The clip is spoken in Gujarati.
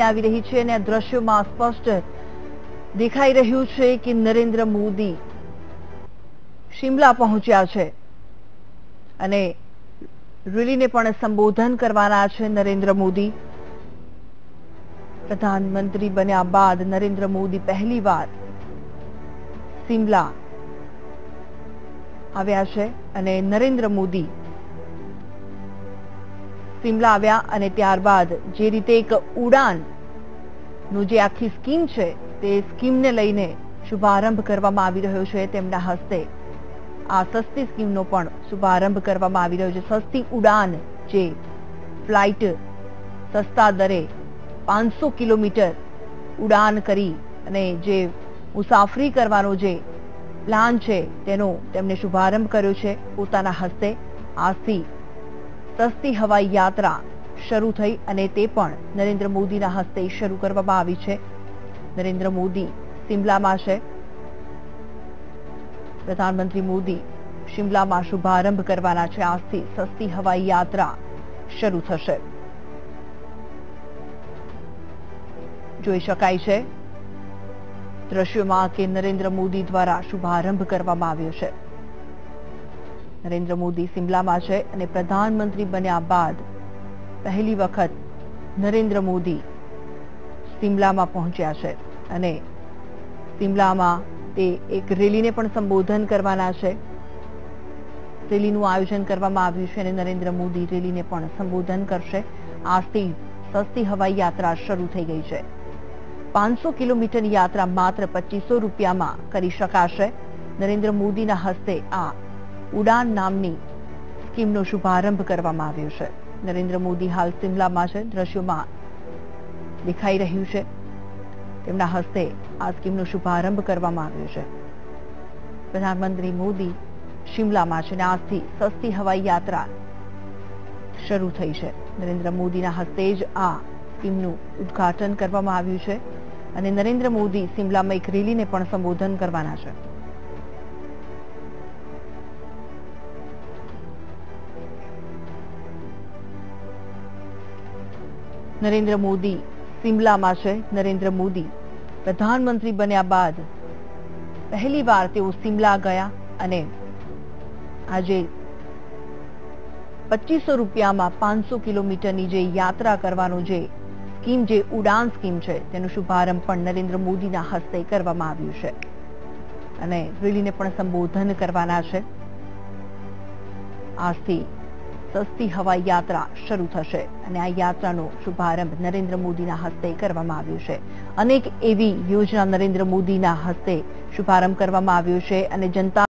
આવી રહી છે અને આ દ્રશ્યોમાં સ્પષ્ટ દેખાઈ રહ્યું છે કે નરેન્દ્ર મોદી શિમલા પહોંચ્યા છે અને રેલીને પણ સંબોધન કરવાના છે. નરેન્દ્ર મોદી પ્રધાનમંત્રી બન્યા બાદ નરેન્દ્ર મોદી પહેલીવાર શિમલા આવ્યા છે અને નરેન્દ્ર મોદી શિમલા આવ્યા અને ત્યારબાદ જે રીતે એક ઉડાનનું જે આખી સ્કીમ છે તે સ્કીમને લઈને શુભારંભ કરવામાં આવી રહ્યો છે. તેમના હસ્તે આ સસ્તી સ્કીમનો પણ શુભારંભ કરવામાં આવી રહ્યો છે. સસ્તી ઉડાન, જે ફ્લાઇટ સસ્તા દરે 500 કિલોમીટર ઉડાન કરી અને જે મુસાફરી કરવાનો જે પ્લાન છે તેનો તેમણે શુભારંભ કર્યો છે. પોતાના હસ્તે આજથી સસ્તી હવાઈ યાત્રા શરૂ થઈ અને તે પણ નરેન્દ્ર મોદીના હસ્તે શરૂ કરવામાં આવી છે. નરેન્દ્ર મોદી શિમલામાં છે. પ્રધાનમંત્રી મોદી શિમલામાં શુભારંભ કરવાના છે. આજથી સસ્તી હવાઈ યાત્રા શરૂ થશે. જોઈ શકાય છે દ્રશ્યોમાં કે નરેન્દ્ર મોદી દ્વારા શુભારંભ કરવામાં આવ્યો છે. નરેન્દ્ર મોદી શિમલામાં છે અને પ્રધાનમંત્રી બન્યા બાદ પહેલી વખત નરેન્દ્ર મોદી શિમલામાં પહોંચ્યા છે અને શિમલામાં તે એક રેલીને પણ સંબોધન કરવાના છે. રેલીનું આયોજન કરવામાં આવ્યું છે અને નરેન્દ્ર મોદી રેલીને પણ સંબોધન કરશે. આજથી સસ્તી હવાઈ યાત્રા શરૂ થઈ ગઈ છે. 500 કિલોમીટરની યાત્રા માત્ર 2500 રૂપિયામાં કરી શકાશે. નરેન્દ્ર મોદીના હસ્તે આ ઉડાન નામની સ્કીમનો શુભારંભ કરવામાં આવ્યો છે. નરેન્દ્ર મોદી હાલ શિમલામાં છે. દ્રશ્યોમાં દેખાઈ રહ્યું છે તેમના હસ્તે આ સ્કીમનો શુભારંભ કરવામાં આવ્યો છે. પ્રધાનમંત્રી મોદી શિમલામાં છે અને આજથી સસ્તી હવાઈ યાત્રા શરૂ થઈ છે. નરેન્દ્ર મોદીના હસ્તે જ આ સ્કીમનું ઉદ્ઘાટન કરવામાં આવ્યું છે અને નરેન્દ્ર મોદી શિમલામાં એક રેલીને પણ સંબોધન કરવાના છે. નરેન્દ્ર મોદી શિમલામાં છે. નરેન્દ્ર મોદી પ્રધાનમંત્રી બન્યા બાદ પહેલીવાર તેઓ શિમલા ગયા અને આજે 2500 રૂપિયામાં 500 કિલોમીટરની જે યાત્રા કરવાનો જે સ્કીમ, જે ઉડાન સ્કીમ છે તેનો શુભારંભ પણ નરેન્દ્ર મોદીના હસ્તે કરવામાં આવ્યું છે અને રેલીને પણ સંબોધન કરવાના છે. આજથી સસ્તી હવાઈ યાત્રા શરૂ થશે અને આ યાત્રાનો શુભારંભ નરેન્દ્ર મોદીના હસ્તે કરવામાં આવ્યો છે. અનેક એવી યોજના નરેન્દ્ર મોદીના હસ્તે શુભારંભ કરવામાં આવ્યો છે અને જનતા